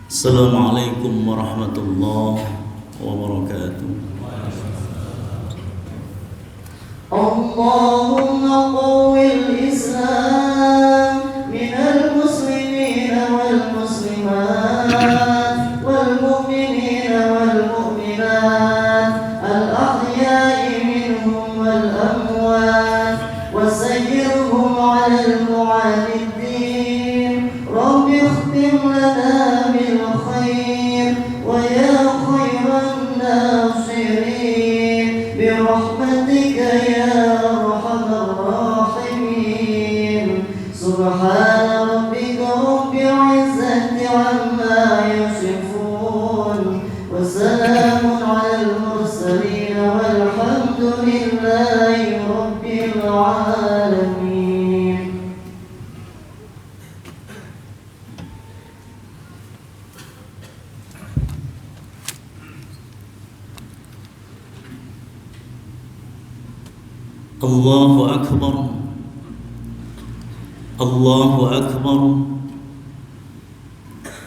Assalamualaikum warahmatullahi wabarakatuh. Allahumma qawwil Islam minal muslimina wal muslimat wal mu'minina wal mu'minat al ahya'i minhum wal amwat wasayyirhum 'alal mu'anidin rabbi ikhtim lana bil khair wa ya khairan nasirin bi rahmatika ya arhamar rahimin subhana rabbika rabbil izzati amma yasifun wa salamun 'alal mursalin walhamdulillahi rabbil alamin. Allahu Akbar, Allahu Akbar,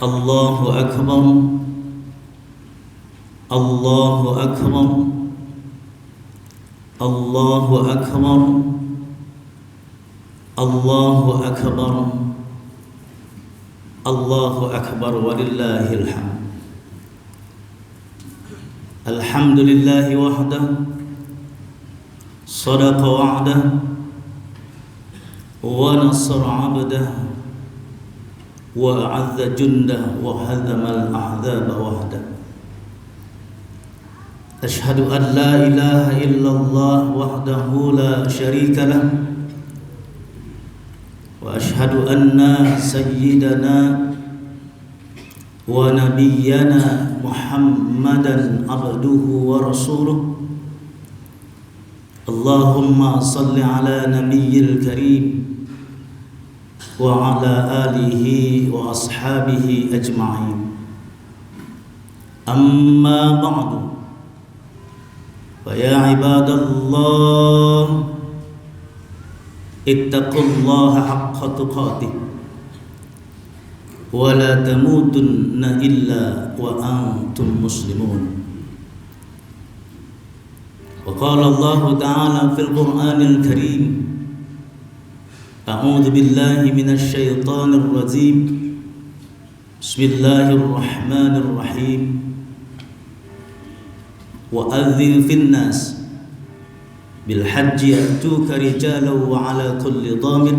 Allahu Akbar, Allahu Akbar, Allahu Akbar, Allahu Akbar, Allahu Akbar walillahil hamd. Alhamdulillahi wahdahu صدق وعده ونصر عبده وأعز جنده وهزم الأحزاب وحده. أشهد أن لا إله إلا الله وحده لا شريك له وأشهد أن سيدنا ونبينا محمدا عبده ورسوله. اللهم صل على نبي الكريم وعلى آله وأصحابه أجمعين. أما بعد فيا عباد الله اتقوا الله حق تقاته ولا تموتن إلا وأنتم مسلمون. وقال الله تعالى في القرآن الكريم أعوذ بالله من الشيطان الرجيم بسم الله الرحمن الرحيم وأذن في الناس بالحج يأتوك رجالا وعلى كل ضامر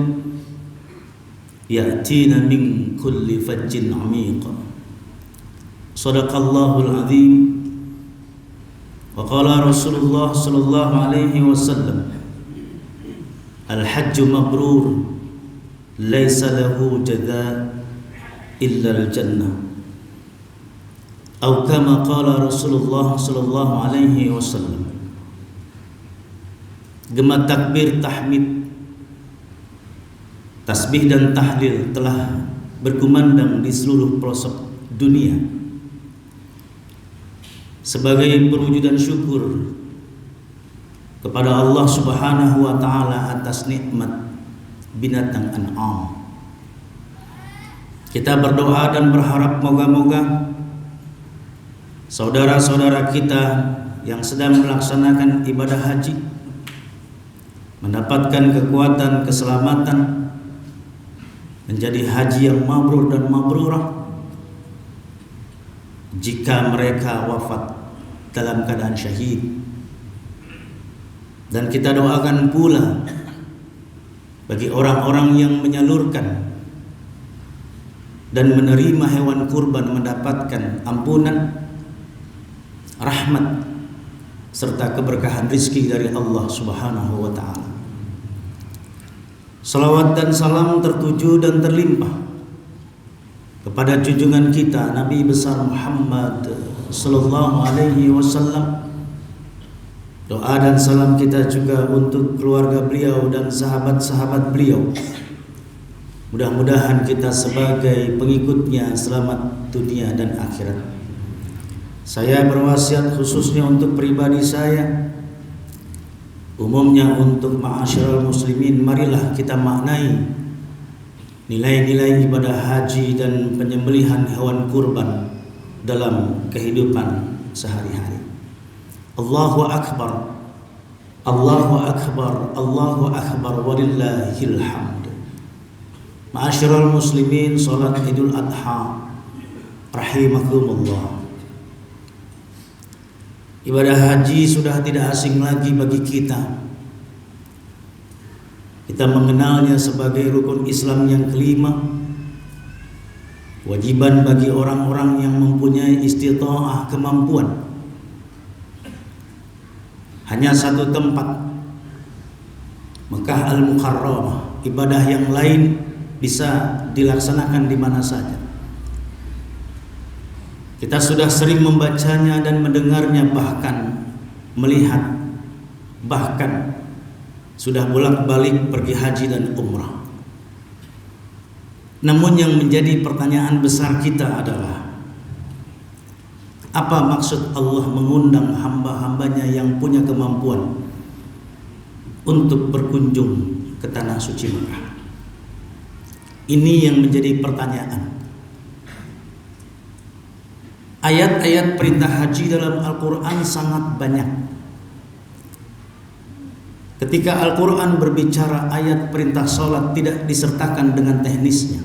يأتين من كل فج عميق. صدق الله العظيم. وقال رسول الله صلى الله عليه وسلم الحج مبرور ليس له جزاء إلا الجنة أو كما قال رسول الله صلى الله عليه وسلم. Gema takbir, tahmid, tasbih dan tahlil telah berkumandang di seluruh pelosok dunia sebagai perwujudan syukur kepada Allah Subhanahu wa taala atas nikmat binatang an'am. Kita berdoa dan berharap moga-moga saudara-saudara kita yang sedang melaksanakan ibadah haji mendapatkan kekuatan, keselamatan, menjadi haji yang mabrur dan mabrurah jika mereka wafat dalam keadaan syahid. Dan kita doakan pula bagi orang-orang yang menyalurkan dan menerima hewan kurban mendapatkan ampunan, rahmat serta keberkahan rizki dari Allah Subhanahu wa taala. Salawat dan salam tertuju dan terlimpah kepada junjungan kita Nabi besar Muhammad sallallahu alaihi wasallam. Doa dan salam kita juga untuk keluarga beliau dan sahabat-sahabat beliau. Mudah-mudahan kita sebagai pengikutnya selamat dunia dan akhirat. Saya berwasiat khususnya untuk pribadi saya, umumnya untuk ma'asyiral muslimin, marilah kita maknai nilai-nilai ibadah haji dan penyembelihan hewan kurban dalam kehidupan sehari-hari. Allahu Akbar, Allahu Akbar, Allahu Akbar, walillahil hamd. Ma'asyiral muslimin, salat Idul Adha rahimakumullah. Ibadah haji sudah tidak asing lagi bagi kita. Kita mengenalnya sebagai rukun Islam yang kelima, kewajiban bagi orang-orang yang mempunyai istita'ah, kemampuan. Hanya satu tempat, Mekah Al-Mukarramah. Ibadah yang lain bisa dilaksanakan di mana saja. Kita sudah sering membacanya dan mendengarnya, bahkan melihat, bahkan sudah bolak-balik pergi haji dan umrah. Namun yang menjadi pertanyaan besar kita adalah, apa maksud Allah mengundang hamba-hambanya yang punya kemampuan untuk berkunjung ke tanah suci Mekah? Ini yang menjadi pertanyaan. Ayat-ayat perintah haji dalam Al-Quran sangat banyak. Ketika Al-Quran berbicara ayat perintah sholat tidak disertakan dengan teknisnya.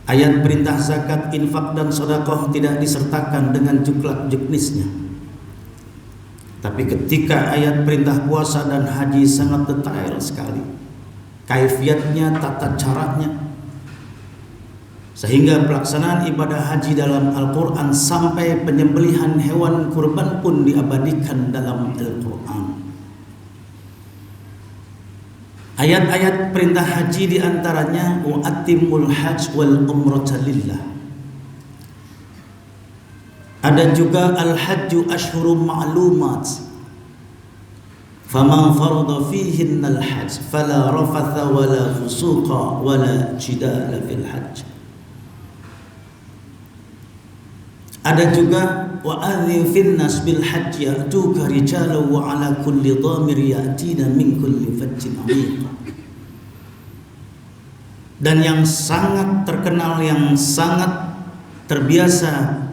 Ayat perintah zakat, infak dan sedekah tidak disertakan dengan juklak juknisnya. Tapi ketika ayat perintah puasa dan haji sangat detail sekali, kaifiatnya, tata caranya, sehingga pelaksanaan ibadah haji dalam Al-Quran sampai penyembelihan hewan kurban pun diabadikan dalam Al-Quran. Ayat-ayat perintah haji diantaranya wa atimul hajj wal umrata lillah. Ada juga al-hajju ashhurum ma'lumat. Faman farada fihinna al-hajj fala rafatha wala fusuqa wala jidala fil hajj. Ada juga wa adzin fin nas bil hajj ya'tuka rijalan wa ala kulli dhamir ya'tina min kulli fajjin 'amiq. Dan yang sangat terkenal, yang sangat terbiasa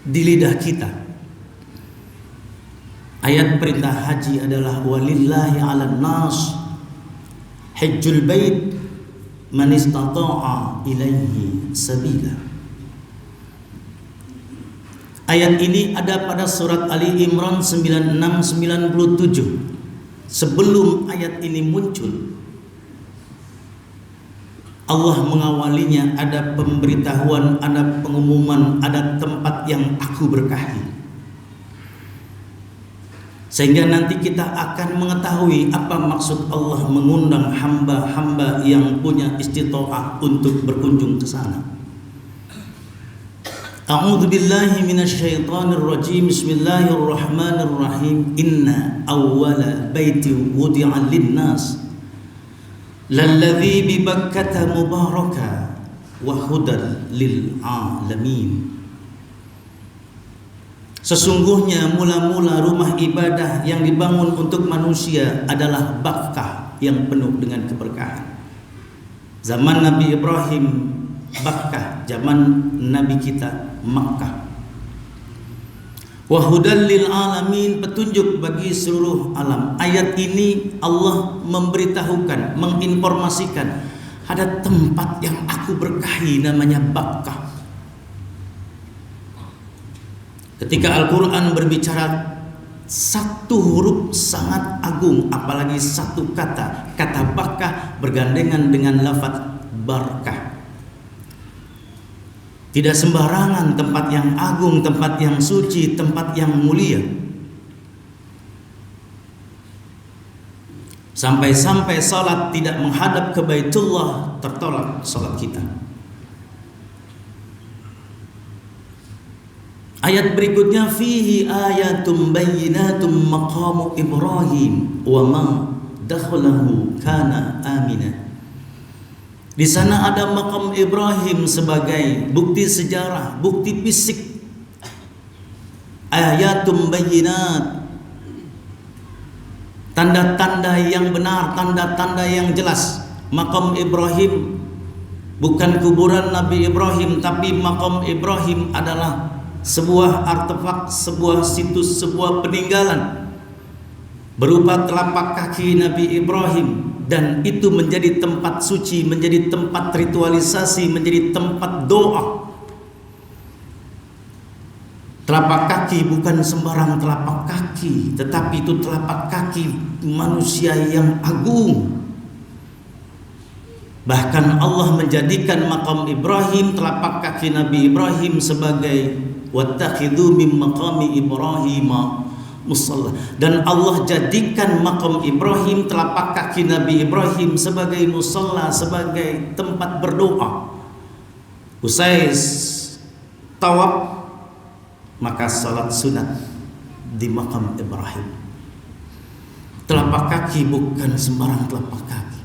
di lidah kita, ayat perintah haji adalah walillahi 'alan nas hajjul bait man istata'a ilaihi sabila. Ayat ini ada pada surat Ali Imran 96-97. Sebelum ayat ini muncul, Allah mengawalinya, ada pemberitahuan, ada pengumuman, ada tempat yang aku berkahi. Sehingga nanti kita akan mengetahui apa maksud Allah mengundang hamba-hamba yang punya istita'ah untuk berkunjung ke sana. A'udzu billahi minasyaitonir rajim. Bismillahirrahmanirrahim. Inna awwala baitin wudi'a lin-nas lalladzi bi Bakkah mubaraka wa hudan lil alamin. Sesungguhnya mula-mula rumah ibadah yang dibangun untuk manusia adalah Bakkah yang penuh dengan keberkahan. Zaman Nabi Ibrahim Bakkah, zaman Nabi kita Makkah. Wa hudan lil alamin, petunjuk bagi seluruh alam. Ayat ini Allah memberitahukan, menginformasikan ada tempat yang aku berkahi namanya Bakkah. Ketika Al-Quran berbicara satu huruf sangat agung, apalagi satu kata Bakkah bergandengan dengan lafaz barakah. Tidak sembarangan, tempat yang agung, tempat yang suci, tempat yang mulia. Sampai-sampai salat tidak menghadap ke Baitullah, tertolak salat kita. Ayat berikutnya, fihi ayatum bayyinatum maqamu Ibrahim wa ma dakhalahu kana aminah. Di sana ada makam Ibrahim sebagai bukti sejarah, bukti fisik. Ayatum bayyinat, tanda-tanda yang benar, tanda-tanda yang jelas. Maqam Ibrahim bukan kuburan Nabi Ibrahim, tapi maqam Ibrahim adalah sebuah artefak, sebuah situs, sebuah peninggalan berupa telapak kaki Nabi Ibrahim, dan itu menjadi tempat suci, menjadi tempat ritualisasi, menjadi tempat doa. Telapak kaki bukan sembarang telapak kaki, tetapi itu telapak kaki manusia yang agung. Bahkan Allah menjadikan maqam Ibrahim, telapak kaki Nabi Ibrahim, sebagai wattakhidhu min maqami Ibrahim musalla. Dan Allah jadikan maqam Ibrahim, telapak kaki Nabi Ibrahim, sebagai musalla, sebagai tempat berdoa. Usai tawaf, maka salat sunat di maqam Ibrahim. Telapak kaki bukan sembarang telapak kaki.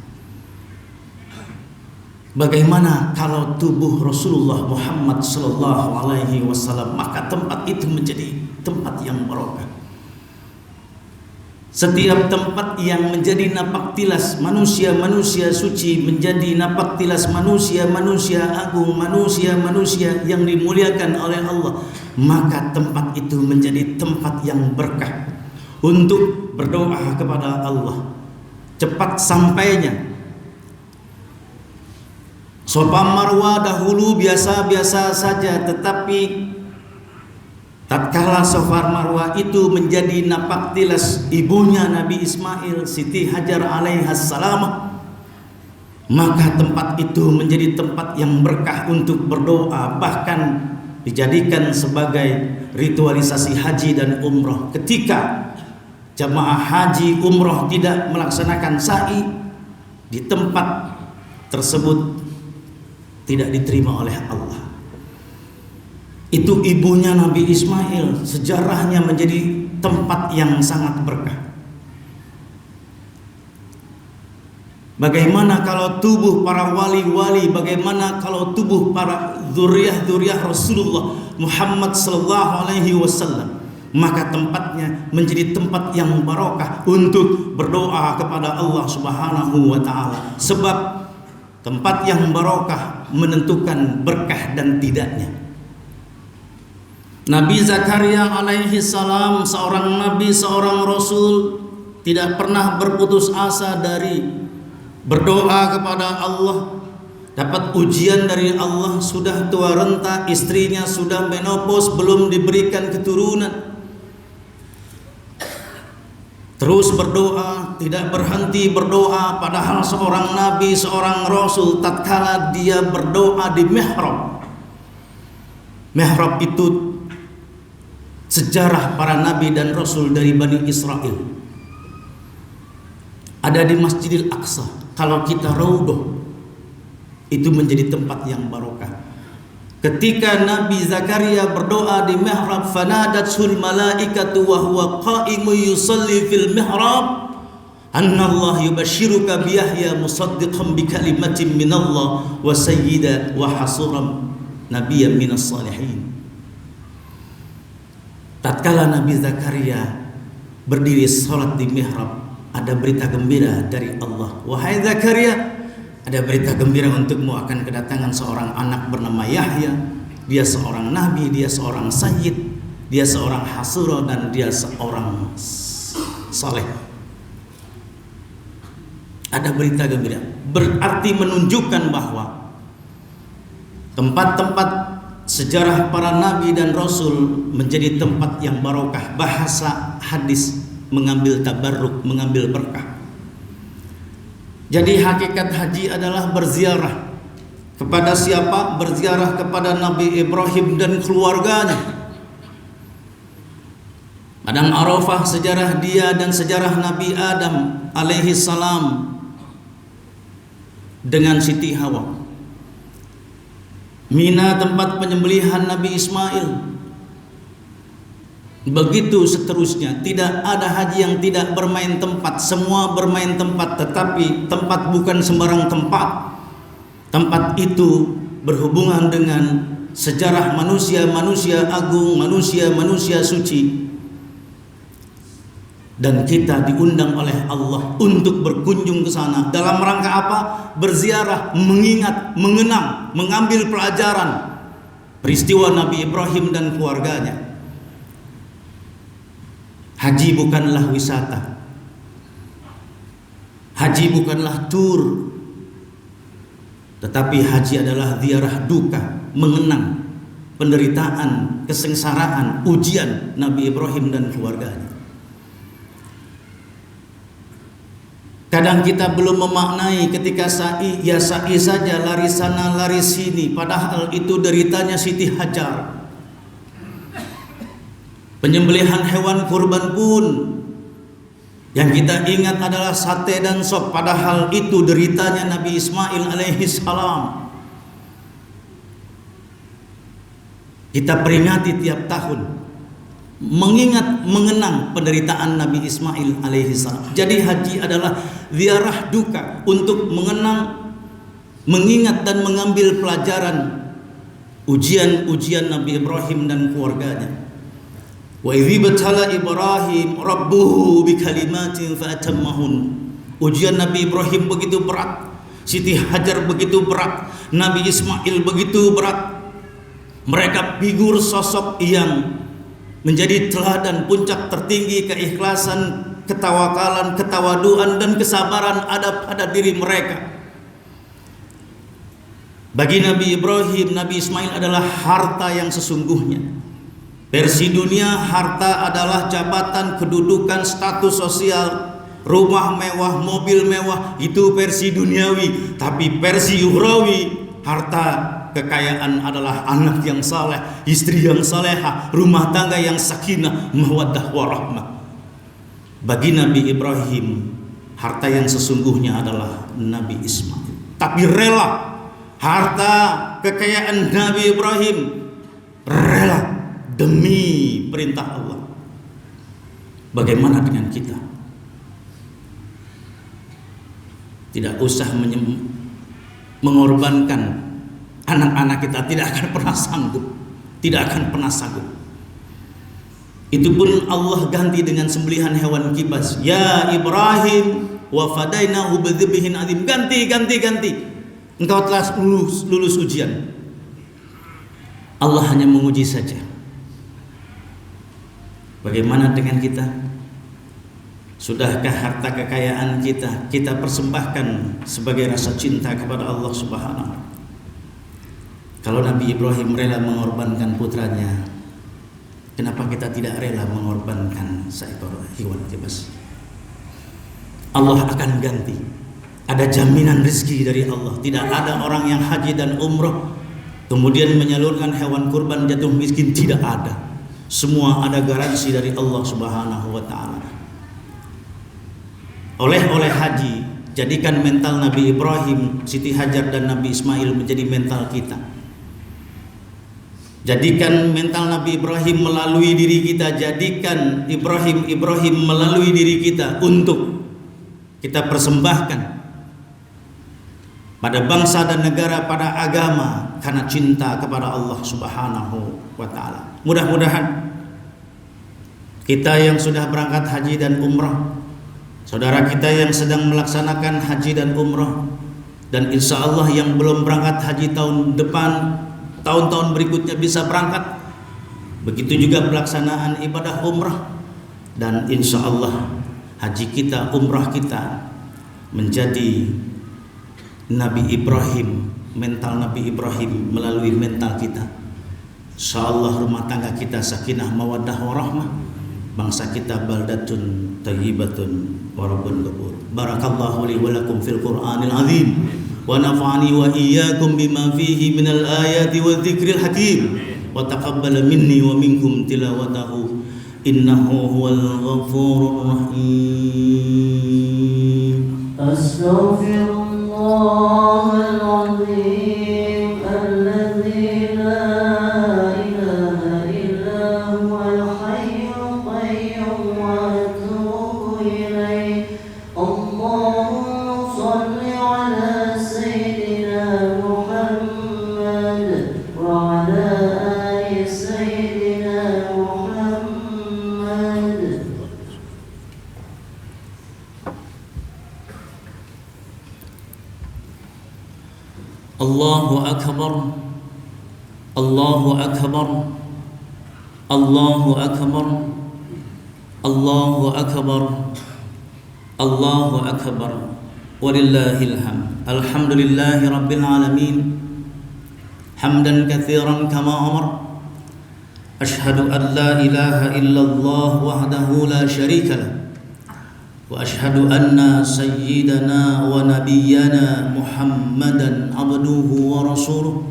Bagaimana kalau tubuh Rasulullah Muhammad sallallahu alaihi wasallam, maka tempat itu menjadi tempat yang barokah. Setiap tempat yang menjadi napak tilas manusia-manusia suci, menjadi napak tilas manusia-manusia agung, manusia-manusia yang dimuliakan oleh Allah, maka tempat itu menjadi tempat yang berkah untuk berdoa kepada Allah. Cepat sampainya. Safa Marwa dahulu biasa-biasa saja, tetapi tatkala Safa Marwa itu menjadi napak tilas ibunya Nabi Ismail, Siti Hajar alaihissalam, maka tempat itu menjadi tempat yang berkah untuk berdoa, bahkan dijadikan sebagai ritualisasi haji dan umroh. Ketika jamaah haji umroh tidak melaksanakan sa'i di tempat tersebut, tidak diterima oleh Allah. Itu ibunya Nabi Ismail, sejarahnya menjadi tempat yang sangat berkah. Bagaimana kalau tubuh para wali-wali, bagaimana kalau tubuh para dzurriyyah Rasulullah Muhammad sallallahu alaihi wasallam, maka tempatnya menjadi tempat yang barokah untuk berdoa kepada Allah Subhanahu wa taala. Sebab tempat yang barokah menentukan berkah dan tidaknya. Nabi Zakaria alaihi salam, seorang nabi, seorang rasul, tidak pernah berputus asa dari berdoa kepada Allah. Dapat ujian dari Allah, sudah tua renta, istrinya sudah menopause, belum diberikan keturunan. Terus berdoa, tidak berhenti berdoa, padahal seorang nabi, seorang rasul, tatkala dia berdoa di mihrab. Mihrab itu sejarah para nabi dan rasul dari Bani Israel. Ada di Masjidil Aqsa. Kalau kita raudhah, itu menjadi tempat yang barokah. Ketika Nabi Zakaria berdoa di mihrab, fanadatul malaikatu wa huwa qa'imun yusalli fil mihrab, anna Allah yubashshiruka bi Yahya musaddiqan bi kalimatin minallah wa sayyida wa hasuran nabiyyan minas salihin. Tatkala Nabi Zakaria berdiri salat di mihrab, ada berita gembira dari Allah. Wahai Zakaria, ada berita gembira untukmu, akan kedatangan seorang anak bernama Yahya. Dia seorang nabi, dia seorang sayyid, dia seorang hasura, dan dia seorang saleh. Ada berita gembira, berarti menunjukkan bahwa tempat-tempat sejarah para nabi dan rasul menjadi tempat yang barokah. Bahasa hadis mengambil tabarruk, mengambil berkah. Jadi hakikat haji adalah berziarah. Kepada siapa? Berziarah kepada Nabi Ibrahim dan keluarganya. Padang Arafah sejarah dia dan sejarah Nabi Adam alaihi salam dengan Siti Hawa. Mina tempat penyembelihan Nabi Ismail. Begitu seterusnya. Tidak ada haji yang tidak bermain tempat. Semua bermain tempat. Tetapi tempat bukan sembarang tempat. Tempat itu berhubungan dengan sejarah manusia-manusia agung, manusia-manusia suci. Dan kita diundang oleh Allah untuk berkunjung ke sana. Dalam rangka apa? Berziarah, mengingat, mengenang, mengambil pelajaran peristiwa Nabi Ibrahim dan keluarganya. Haji bukanlah wisata. Haji bukanlah tur. Tetapi haji adalah ziarah duka, mengenang penderitaan, kesengsaraan, ujian Nabi Ibrahim dan keluarganya. Kadang kita belum memaknai ketika sa'i, ya sa'i saja, lari sana lari sini, padahal itu deritanya Siti Hajar. Penyembelihan hewan kurban pun yang kita ingat adalah sate dan sop, padahal itu deritanya Nabi Ismail alaihi salam. Kita peringati tiap tahun, mengingat, mengenang penderitaan Nabi Ismail alaihi salam. Jadi haji adalah ziarah duka untuk mengenang, mengingat dan mengambil pelajaran ujian-ujian Nabi Ibrahim dan keluarganya. Wa idzi batala Ibrahim rabbuhu bikalimatin fatammahun. Ujian Nabi Ibrahim begitu berat, Siti Hajar begitu berat, Nabi Ismail begitu berat. Mereka figur sosok yang menjadi teladan puncak tertinggi keikhlasan, ketawakalan, ketawaduan dan kesabaran ada pada diri mereka. Bagi Nabi Ibrahim, Nabi Ismail adalah harta yang sesungguhnya. Versi dunia, harta adalah jabatan, kedudukan, status sosial, rumah mewah, mobil mewah, itu versi duniawi. Tapi versi ukhrawi, harta kekayaan adalah anak yang saleh, istri yang salehah, rumah tangga yang sakinah, mawaddah warahmah. Bagi Nabi Ibrahim, harta yang sesungguhnya adalah Nabi Ismail. Tapi rela, harta kekayaan Nabi Ibrahim rela demi perintah Allah. Bagaimana dengan kita? Tidak usah mengorbankan anak-anak kita, tidak akan pernah sanggup, tidak akan pernah sanggup. Itu pun Allah ganti dengan sembelihan hewan kibas. Ya Ibrahim wa fadainahu bidzibhin adzim. Ganti. Engkau telah lulus ujian. Allah hanya menguji saja. Bagaimana dengan kita? Sudahkah harta kekayaan kita persembahkan sebagai rasa cinta kepada Allah Subhanahu wa taala? Kalau Nabi Ibrahim rela mengorbankan putranya, kenapa kita tidak rela mengorbankan seekor hewan kibas? Allah akan ganti. Ada jaminan rezeki dari Allah. Tidak ada orang yang haji dan umrah kemudian menyalurkan hewan kurban jatuh miskin, tidak ada. Semua ada garansi dari Allah Subhanahu wa taala. Oleh haji, jadikan mental Nabi Ibrahim, Siti Hajar dan Nabi Ismail menjadi mental kita. Jadikan mental Nabi Ibrahim melalui diri kita, jadikan Ibrahim melalui diri kita untuk kita persembahkan pada bangsa dan negara, pada agama, karena cinta kepada Allah Subhanahu wa taala. Mudah-mudahan kita yang sudah berangkat haji dan umrah, saudara kita yang sedang melaksanakan haji dan umrah, dan insya Allah yang belum berangkat haji tahun depan, tahun-tahun berikutnya bisa berangkat. Begitu juga pelaksanaan ibadah umrah, dan insya Allah haji kita, umrah kita menjadi Nabi Ibrahim, mental Nabi Ibrahim melalui mental kita. Insya Allah rumah tangga kita sakinah mawaddah warahmah, bangsa kita baldatun thayyibatun wa rabbun ghafur. Barakallahu li wa lakum fil Qur'anil azim wa nafa'ani wa iyyakum bima fihi minal ayati wa dzikril hakim wa taqabbal minni wa minkum tilawatahu innahu huwal ghafurur rahim. Astaghfirullahal azim alladzi la ilaha illa huwal hayyul qayyum wa atubu ilaih. Allahumma shalli ala sayyidina Muhammad wa ala ali sayyidina Muhammad. Allahu Akbar, Allahu Akbar, Allahu Akbar, Allahu Akbar, Allahu Akbar. Walillahil hamd. Alhamdulillahi rabbil alamin. Hamdan katsiran kama amar. Ashhadu an la ilaha illallah wahdahu la syarika lah. Wa ashhadu anna sayyidana wa nabiyyana Muhammadan abduhu wa rasuluh.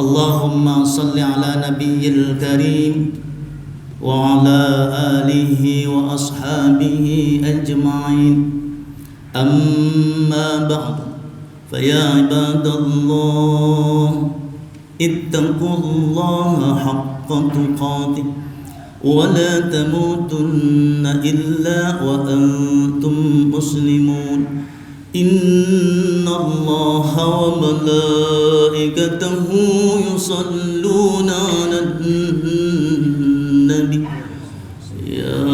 Allahumma salli ala nabiyyil karim wa ala alihi wa ashabihi ajma'in. Amma ba'du, fa ya ibadallah, ittaqullaha haqqa tuqatih wa la tamutunna illa wa antum muslimun. Inna Allaha wa malaikatahu yusalluna 'alan nabi ya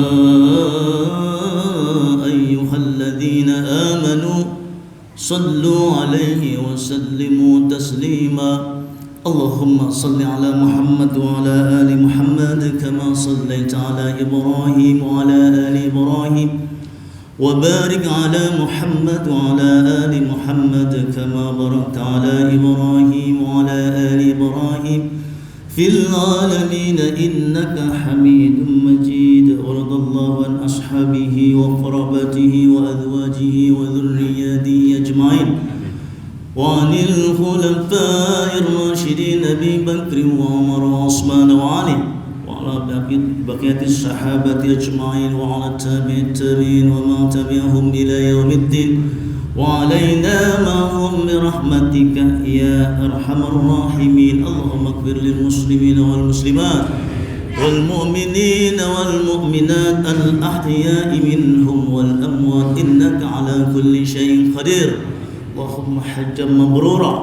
ayyuhalladzina amanu sallu 'alaihi wa sallimu taslima. Allahumma salli ala Muhammad wa ala ali Muhammad kama sallaita ala Ibrahim wa ala ali Ibrahim wa barik ala Muhammad wa ala ali Muhammad kama barakta ala Ibrahim wa ala ali Ibrahim fil alamin innaka Hamidum Majid. Radallahu an ashabihi wa qarabatihi wa azwajihi wa dhurriyyatihi ajma'in. وعن الخلفاء الراشدين أبي بكر وعمر وعثمان وعلي وعلى بقية الصحابة أجمعين وعلى التابعين وما تبعهم إلى يوم الدين وعلينا معهم برحمتك يا أرحم الراحمين. اللهم اغفر للمسلمين والمسلمات والمؤمنين والمؤمنات الأحياء منهم والأموات إنك على كل شيء قدير. اللهم حجا مبرورا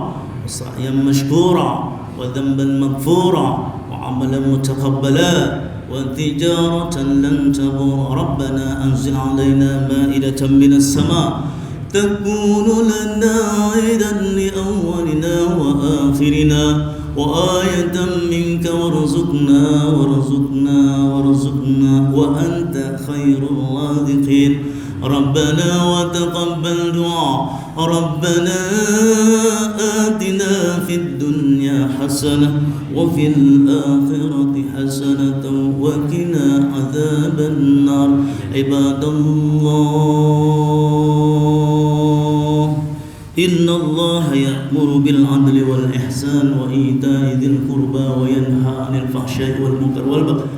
وسعيا مشكورا وذنبا مغفورا وعملا متقبلا وتجارة لن تبور. ربنا أنزل علينا مائدة من السماء تكون لنا عيدا لأولنا وآخرنا وآية منك وارزقنا وأنت خير الرازقين. ربنا وتقبل دعاء. ربنا آتنا في الدنيا حسنة وفي الآخرة حسنة وقنا عذاب النار. عباد الله إن الله يأمر بالعدل والإحسان وإيتاء ذي القربى وينهى عن الفحشاء والمنكر والبغي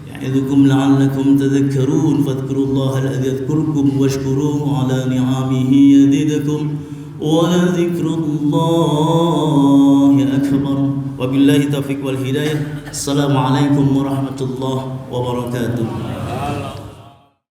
يعظكم لعلكم تذكرون. فاذكروا الله الذي يذكركم واشكروه على نعمه يزدكم ولذكر الله أكبر. وبالله التوفيق والهداية. السلام عليكم ورحمة الله وبركاته.